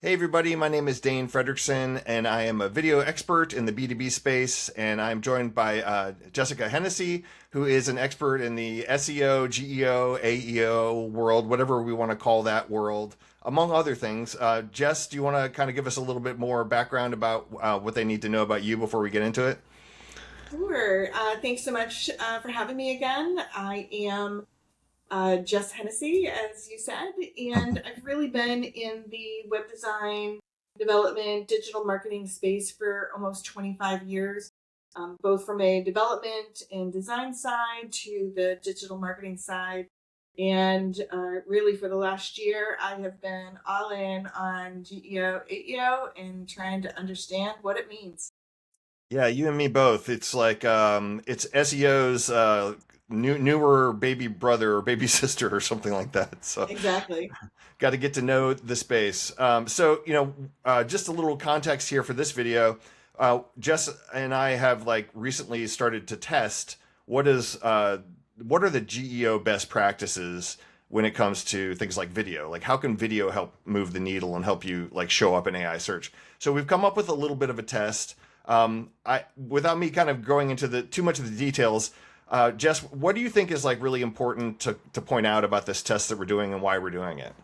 Hey everybody, my name is Dane Frederiksen, and I am a video expert in the B2B space, and I'm joined by Jessica Hennessey, who is an expert in the SEO, GEO, AEO world, whatever we want to call that world, among other things. Jess, do you want to kind of give us a little bit more background about what they need to know about you before we get into it? Sure. Thanks so much for having me again. I am Jess Hennessey, as you said, and I've really been in the web design, development, digital marketing space for almost 25 years, both from a development and design side to the digital marketing side. And really, for the last year, I have been all in on GEO, AEO, and trying to understand what it means. Yeah, you and me both. It's like it's SEO's newer baby brother or baby sister or something like that. So Exactly. got to get to know the space. Just a little context here for this video. Jess and I have like recently started to test what are the GEO best practices when it comes to things like video. Like how can video help move the needle and help you like show up in AI search? So we've come up with a little bit of a test. I without me kind of going into the too much of the details. Jess, what do you think is like really important to point out about this test that we're doing and why we're doing it?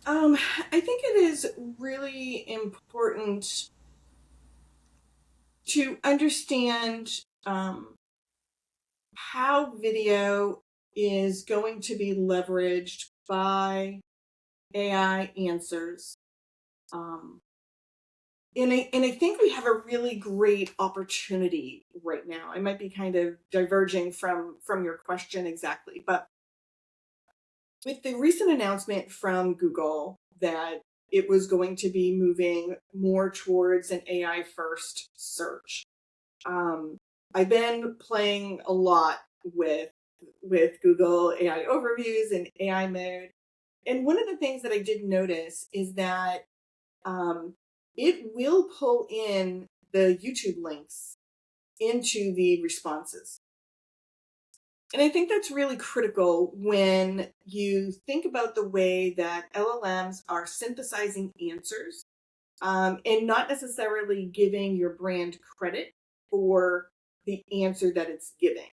I think it is really important to understand how video is going to be leveraged by AI answers. Um, and I think we have a really great opportunity right now. I might be kind of diverging from your question exactly, but with the recent announcement from Google that it was going to be moving more towards an AI first search, um, I've been playing a lot with Google AI overviews and AI mode. And one of the things that I did notice is that um, it will pull in the YouTube links into the responses. And I think that's really critical when you think about the way that LLMs are synthesizing answers, and not necessarily giving your brand credit for the answer that it's giving.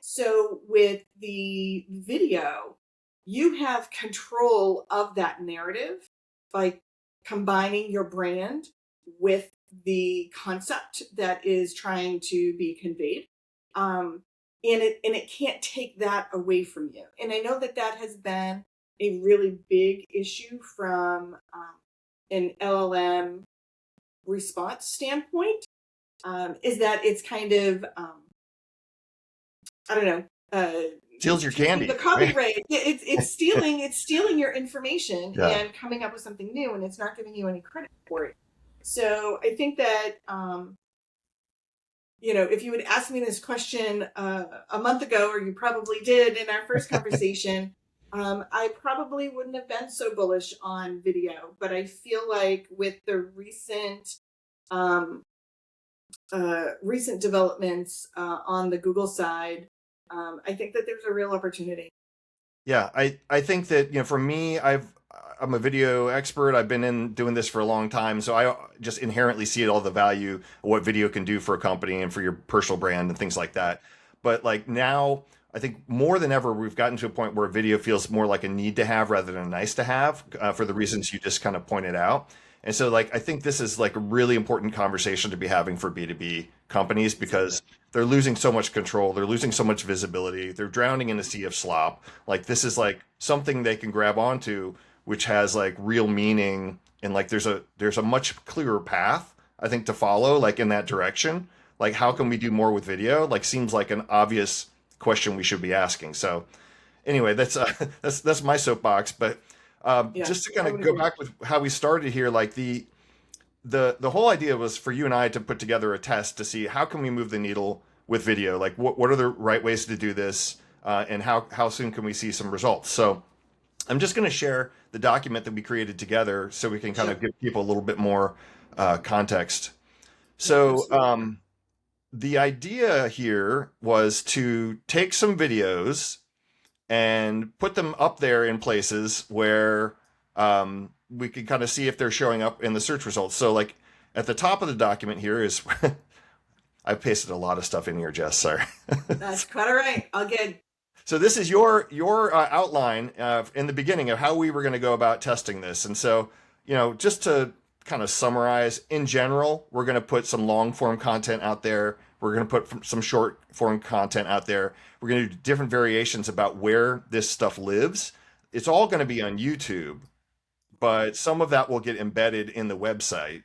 So with the video, you have control of that narrative by combining your brand with the concept that is trying to be conveyed. Um, and it can't take that away from you. And I know that that has been a really big issue from an LLM response standpoint, is that it's kind of I don't know, Steals your taking the candy, right? copyright. It's stealing your information Yeah. and coming up with something new, and it's not giving you any credit for it. So I think that if you had asked me this question a month ago, or you probably did in our first conversation, I probably wouldn't have been so bullish on video. But I feel like with the um, recent developments on the Google side, I think that there's a real opportunity. Yeah, I think that, for me, I'm a video expert. I've been in doing this for a long time, so I just inherently see all the value of what video can do for a company and for your personal brand and things like that. But like now, I think more than ever, we've gotten to a point where video feels more like a need to have rather than a nice to have, for the reasons you just kind of pointed out. And so, like, I think this is like a really important conversation to be having for B2B companies because they're losing so much control, they're losing so much visibility, they're drowning in a sea of slop. Like, this is like something they can grab onto, which has like real meaning, and like there's a much clearer path, I think, to follow, like in that direction. Like, how can we do more with video? Like, seems like an obvious question we should be asking. So, anyway, that's that's my soapbox. But Yeah, just to kind I of would go agree. back with how we started here, like the whole idea was for you and I to put together a test to see how can we move the needle with video. Like, what are the right ways to do this, and how soon can we see some results? So I'm just going to share the document that we created together so we can kind of Sure. give people a little bit more context. Yeah, So absolutely. the idea here was to take some videos and put them up there in places where we can kind of see if they're showing up in the search results. So like at the top of the document here is, I've pasted a lot of stuff in here, Jess, sorry. That's quite all right. All good. So this is your outline in the beginning of how we were going to go about testing this. And so, just to kind of summarize, in general, we're going to put some long form content out there. We're going to put some short form content out there. We're going to do different variations about where this stuff lives. It's all going to be on YouTube, but some of that will get embedded in the website.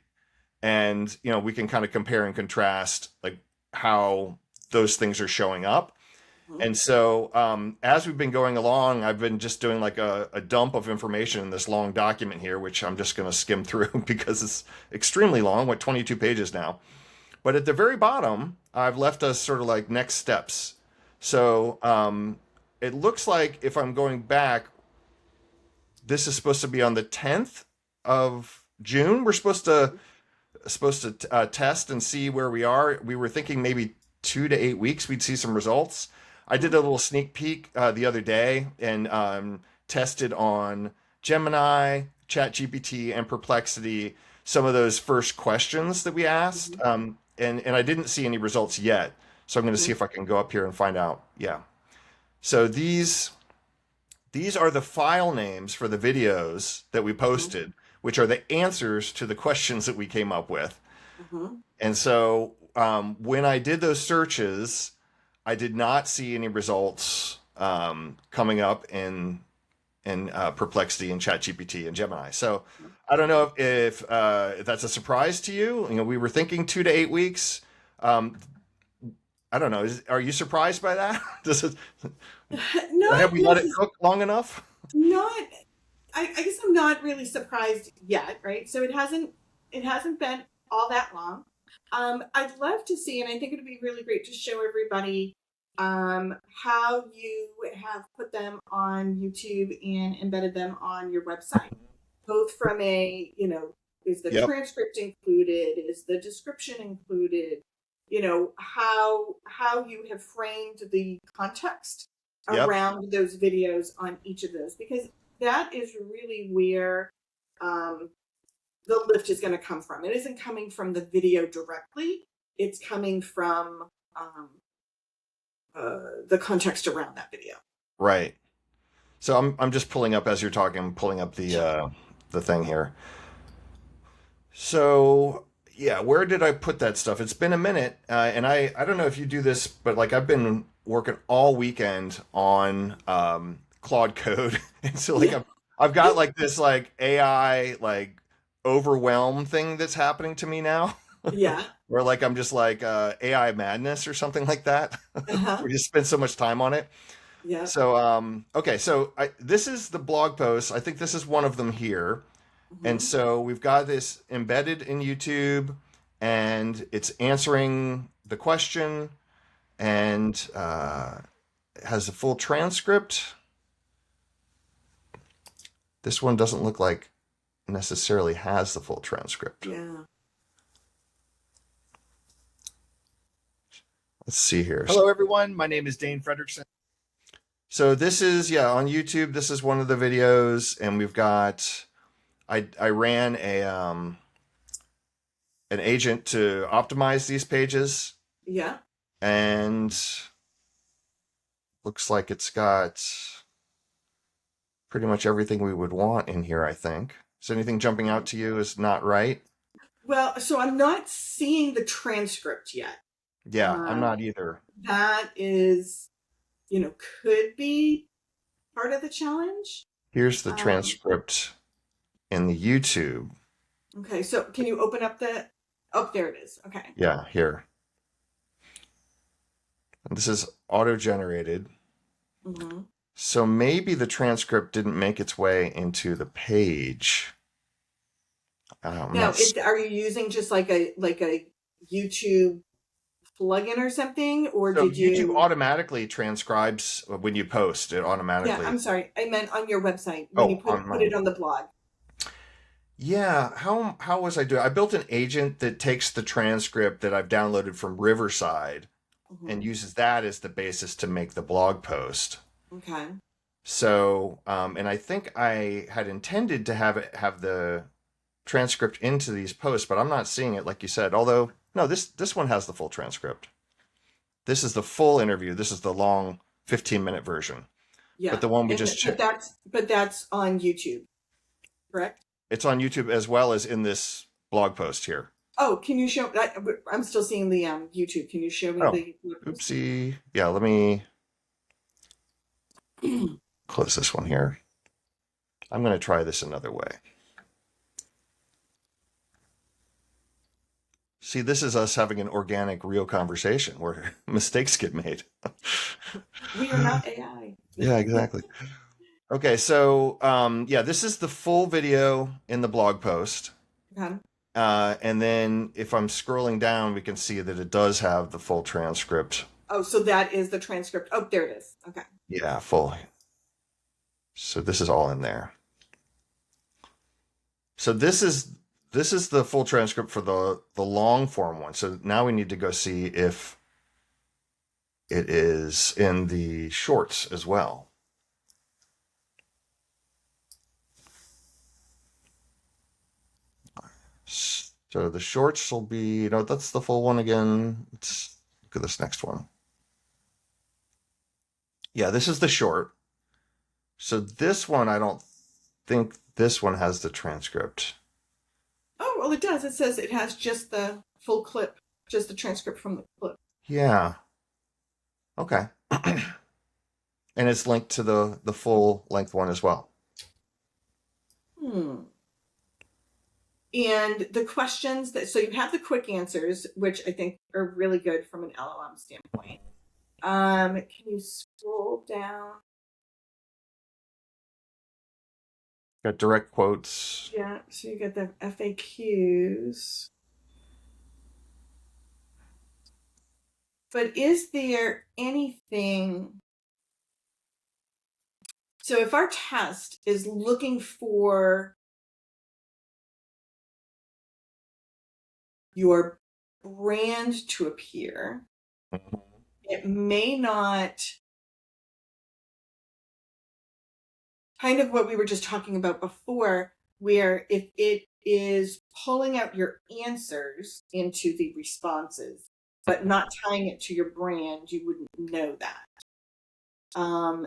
And, we can kind of compare and contrast like how those things are showing up. And so as we've been going along, I've been just doing like a dump of information in this long document here, which I'm just going to skim through because it's extremely long, 22 pages now. But at the very bottom, I've left us sort of like next steps. So it looks like if I'm going back, this is supposed to be on the 10th of June. We're supposed to test and see where we are. We were thinking maybe 2 to 8 weeks we'd see some results. I did a little sneak peek the other day and tested on Gemini, ChatGPT, and Perplexity some of those first questions that we asked, and I didn't see any results yet. So I'm going to see if I can go up here and find out. Yeah. So these are the file names for the videos that we posted, which are the answers to the questions that we came up with. And so when I did those searches, I did not see any results coming up in Perplexity and ChatGPT and Gemini. So I don't know if that's a surprise to you. We were thinking 2 to 8 weeks. I don't know. Are you surprised by that? Have we let it cook long enough? I guess I'm not really surprised yet, right? So it hasn't been all that long. I'd love to see, and I think it'd be really great to show everybody how you have put them on YouTube and embedded them on your website, both from a, is the transcript included, is the description included, how you have framed the context around those videos on each of those, because that is really where the lift is going to come from. It isn't coming from the video directly. It's coming from the context around that video. Right. So I'm just pulling up as you're talking. I'm pulling up the thing here. So yeah, where did I put that stuff? It's been a minute, and I don't know if you do this, but like I've been working all weekend on Claude Code, and so like I've got like this like AI like overwhelm thing that's happening to me now. Yeah. Where like I'm just like AI madness or something like that. We just spend so much time on it. Yeah. So okay, so this is the blog post. I think this is one of them here. And so we've got this embedded in YouTube, and it's answering the question, and it has a full transcript. This one doesn't look like necessarily has the full transcript. Yeah. Let's see here. Hello, everyone. My name is Dane Frederiksen. So this is, on YouTube, this is one of the videos, and we've got, I ran an agent to optimize these pages. Yeah. And looks like it's got pretty much everything we would want in here, I think. Is anything jumping out to you as not right? Well, so I'm not seeing the transcript yet. Yeah, I'm not either. That is, could be part of the challenge. Here's the transcript in the YouTube. Okay, so can you open up oh, there it is. Okay. Yeah, here. And this is auto-generated. So maybe the transcript didn't make its way into the page. Now, are you using just like a YouTube plugin or something, or so did you? YouTube automatically transcribes when you post it automatically. Yeah, I'm sorry. I meant on your website when you put it on the blog. Yeah, how was I doing? I built an agent that takes the transcript that I've downloaded from Riverside and uses that as the basis to make the blog post. Okay. So, and I think I had intended to have the transcript into these posts, but I'm not seeing it like you said. Although, no, this one has the full transcript. This is the full interview. This is the long 15-minute version. But Yeah, the one we and just checked, but that's on YouTube, correct? it's on YouTube as well as in this blog post here. Oh, can you show? I'm still seeing the YouTube. Can you show me Oh, the? oopsie. Yeah, let me close this one here. I'm going to try this another way. See, this is us having an organic, real conversation where mistakes get made. We are not AI. Yeah, exactly. Okay, so yeah, this is the full video in the blog post. Okay. And then if I'm scrolling down, we can see that it does have the full transcript. Oh, so that is the transcript. Oh, there it is. Okay. Yeah, full. So this is all in there. So this is the full transcript for the long form one. So now we need to go see if it is in the shorts as well. So the shorts will be, no, that's the full one again. Let's look at this next one. Yeah, this is the short. So this one, I don't think this one has the transcript. Oh, well, it does. It says it has just the full clip, just the transcript from the clip. Yeah. Okay. And it's linked to the full length one as well. Hmm. And the questions so you have the quick answers, which I think are really good from an LLM standpoint. Can you scroll down? Got direct quotes. Yeah, so you get the FAQs. But is there anything? So if our test is looking for your brand to appear, it may not, kind of what we were just talking about before, where if it is pulling out your answers into the responses, but not tying it to your brand, you wouldn't know that.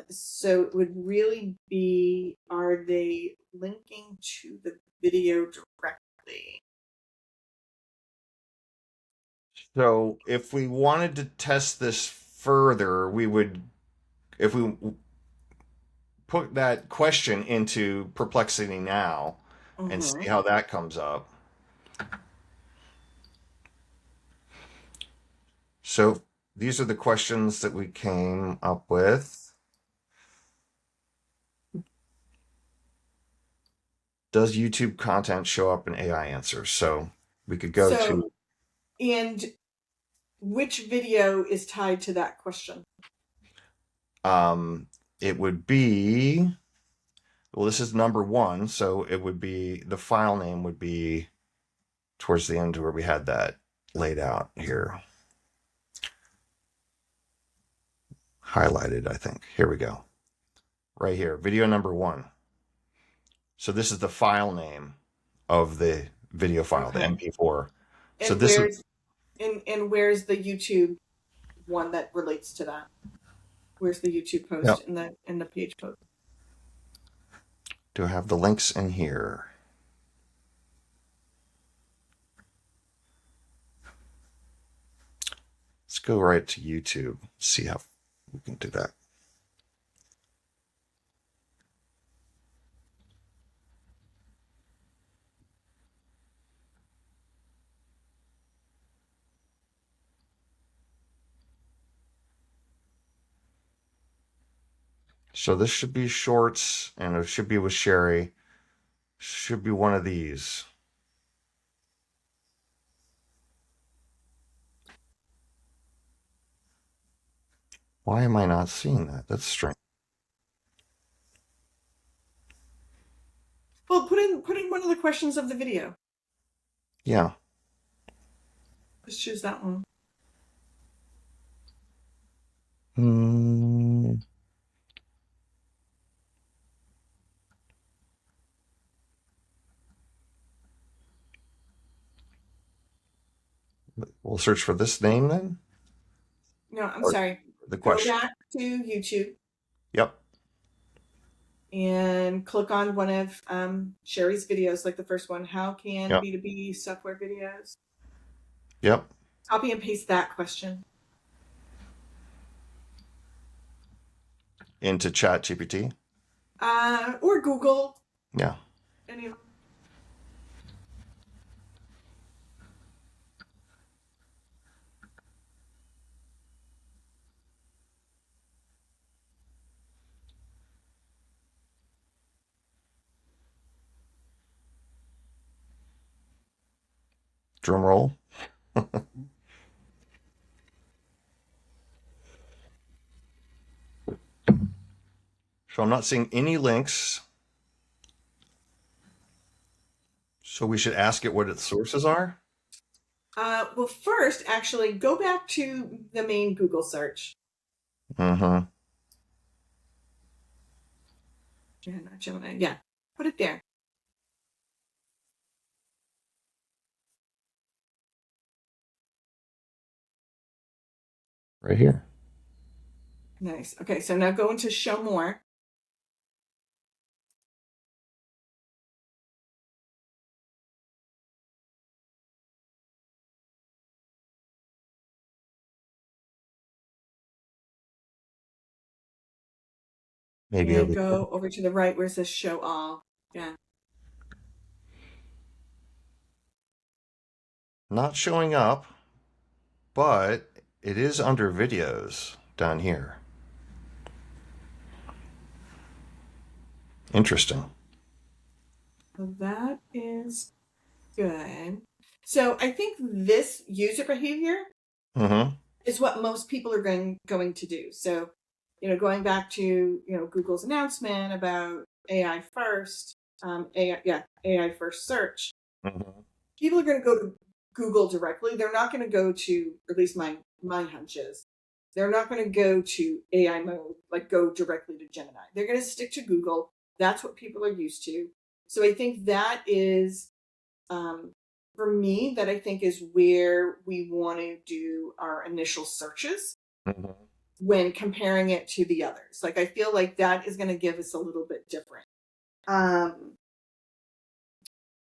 So it would really be, are they linking to the video directly? So if we wanted to test this further, if we put that question into Perplexity now and see how that comes up. So these are the questions that we came up with. Does YouTube content show up in AI answers? So we could go to. And which video is tied to that question? It would be, well, this is number one, so it would be, the file name would be towards the end where we had that laid out here. Highlighted, I think. Here we go. Right here, video number one. So this is the file name of the video file, the MP4. And so this is, and where's the YouTube one that relates to that? Where's the YouTube post in the page post? Do I have the links in here? Let's go right to YouTube. See how we can do that. So this should be shorts, and it should be with Sherry. Should be one of these. Why am I not seeing that? That's strange. Well, put in one of the questions of the video. Yeah. Just choose that one. We'll search for this name then. No, I'm Or sorry. the Go question. back to YouTube Yep. and click on one of Sherry's videos, like the first one. How can Yep. B2B software videos? Yep. Copy and paste that question. Into ChatGPT. Or Google. Yeah. Any of them. Drum roll. So I'm not seeing any links. So we should ask it what its sources are. Well, first, actually, go back to the main Google search. Mm-hmm. Gemini. Yeah, put it there. Right here. Nice. Okay, so now go into show more. Maybe And over there. go over to the right where it says show all. Yeah. Not showing up, but it is under videos down here. Interesting. So that is good. So I think this user behavior Mm-hmm. is what most people are going to do. So, going back to, Google's announcement about AI first, AI first search, Mm-hmm. people are going to go to Google directly. They're not going to go to, or at least my hunch is, they're not going to go to AI mode, like go directly to Gemini. They're going to stick to Google. That's what people are used to. So I think that is, for me, that I think is where we want to do our initial searches Mm-hmm. when comparing it to the others. Like, I feel like that is going to give us a little bit different.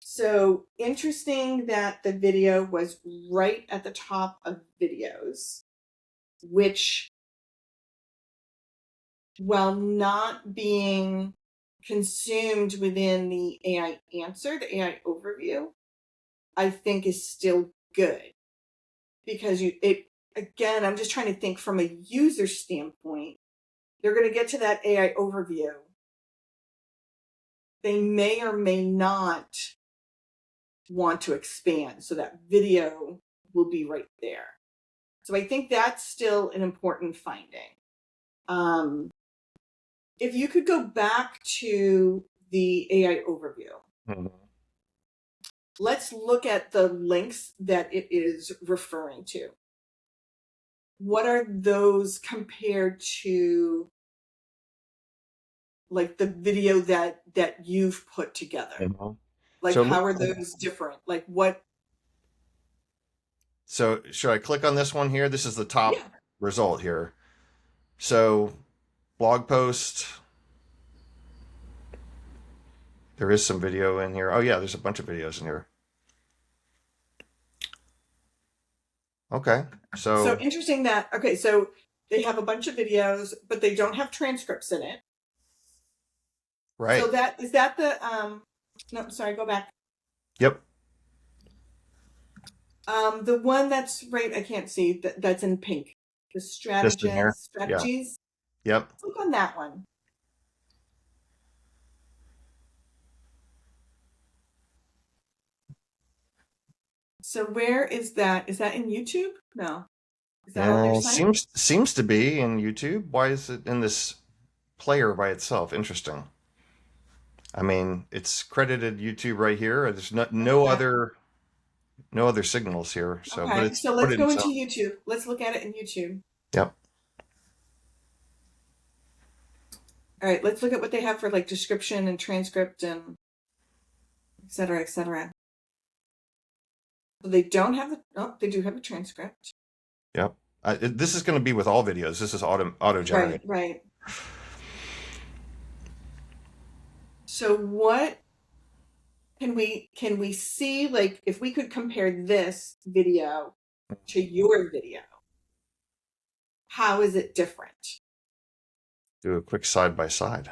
So interesting that the video was right at the top of videos, which, while not being consumed within the AI answer, the AI overview, I think is still good because again, I'm just trying to think from a user standpoint. They're going to get to that AI overview. They may or may not want to expand, so that video will be right there. So I think that's still an important finding. If you could go back to the AI overview, Mm-hmm. let's look at the links that it is referring to. What are those compared to, like, the video that you've put together? Mm-hmm. Like, So, how are those different? Like, what? so should I click on this one here? This is the top Yeah. result here. So, blog post. There is some video in here. Oh yeah, there's a bunch of videos in here. Okay, So so interesting that, okay, so they have a bunch of videos, but they don't have transcripts in it. right. So that is that the no, sorry, go back. Yep. The one that's right, I can't see that's in pink. The This in here. Yeah. strategies. Yep. Click on that one. So where is that? Is that in YouTube? No. Is that on their site? Seems to be in YouTube. Why is it in this player by itself? Interesting. I mean, it's credited YouTube right here. There's Okay. no other signals here. So, but Okay. it's So put let's it in go its into own. YouTube. Let's look at it in YouTube. Yep. All right, let's look at what they have for, like, description and transcript and et cetera, et cetera. So they don't have they do have a transcript. Yep. This is going to be with all videos. This is auto generated. Right. So what can we see, like, if we could compare this video to your video, how is it different? Do a quick side by side.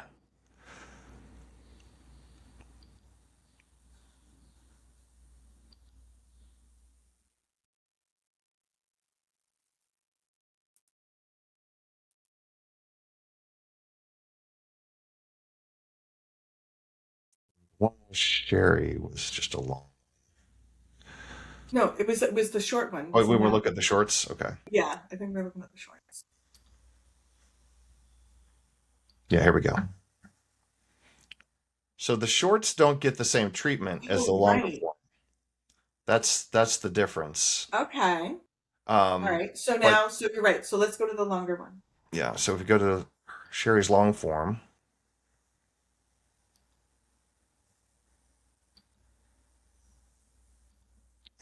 One Sherry was just a long. No, it was the short one. Oh, we were looking at the shorts. Okay. Yeah, I think we're looking at the shorts. Yeah, here we go. So the shorts don't get the same treatment as the longer form. That's the difference. Okay. All right. So now, so you're right. So let's go to the longer one. Yeah. So if we go to Sherry's long form.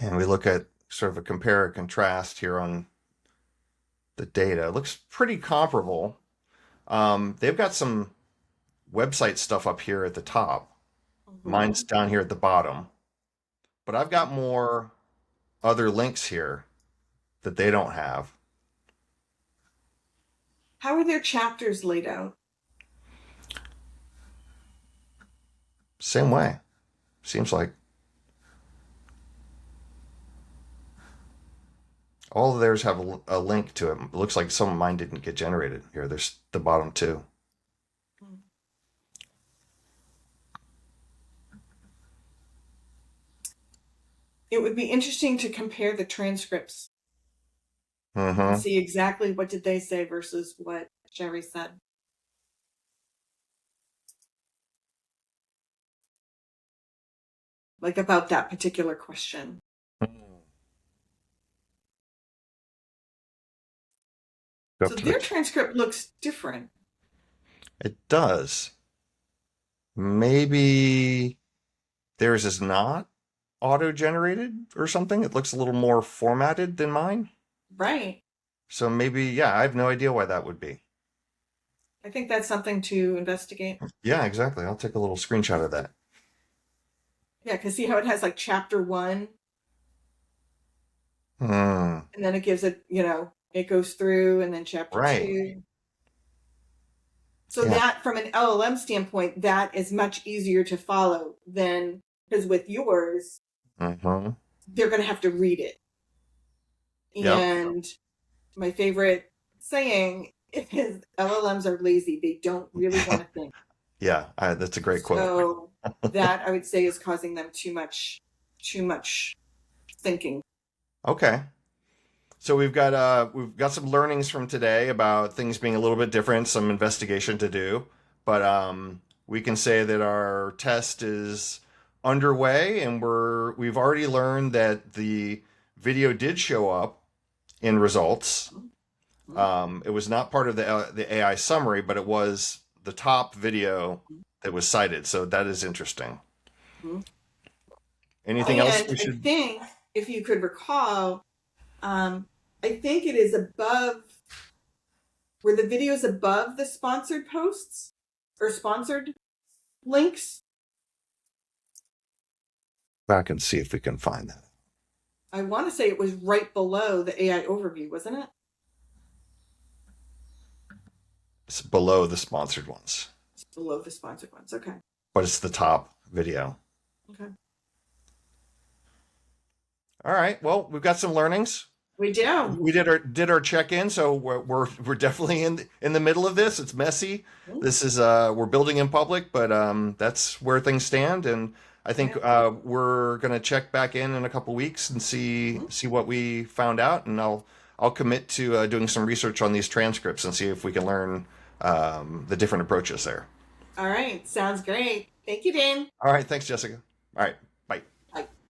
And we look at sort of a compare and contrast here on the data. It looks pretty comparable. They've got some website stuff up here at the top. Mine's down here at the bottom. But I've got more other links here that they don't have. How are their chapters laid out? Same way. Seems like. All of theirs have a link to it. It looks like some of mine didn't get generated. Here, there's the bottom two. It would be interesting to compare the transcripts. And see exactly what did they say versus what Sherry said. Like about that particular question. So their transcript looks different. It does. Maybe theirs is not auto-generated or something. It looks a little more formatted than mine. Right. So maybe, yeah, I have no idea why that would be. I think that's something to investigate. Yeah, exactly. I'll take a little screenshot of that. Yeah, because see how it has like chapter 1? And then it gives it, it goes through and then chapter 2. So that, from an LLM standpoint, that is much easier to follow than, because with yours, they're going to have to read it. And my favorite saying is LLMs are lazy. They don't really want to think. Yeah, that's a great quote. So that, I would say, is causing them too much thinking. Okay. So we've got some learnings from today about things being a little bit different, some investigation to do, but we can say that our test is underway, and we've already learned that the video did show up in results. It was not part of the AI summary, but it was the top video that was cited. So that is interesting. Anything else we should? I think, if you could recall, I think it is above, where the video is above the sponsored posts or sponsored links. Back and see if we can find that. I want to say it was right below the AI overview, wasn't it? It's below the sponsored ones. It's below the sponsored ones. Okay. But it's the top video. Okay. All right. Well, we've got some learnings. We do. We did our check-in, so we're definitely in the middle of this. It's messy. This is we're building in public, but that's where things stand. And I think we're gonna check back in a couple weeks and see what we found out. And I'll commit to doing some research on these transcripts and see if we can learn the different approaches there. All right. Sounds great. Thank you, Dane. All right. Thanks, Jessica. All right.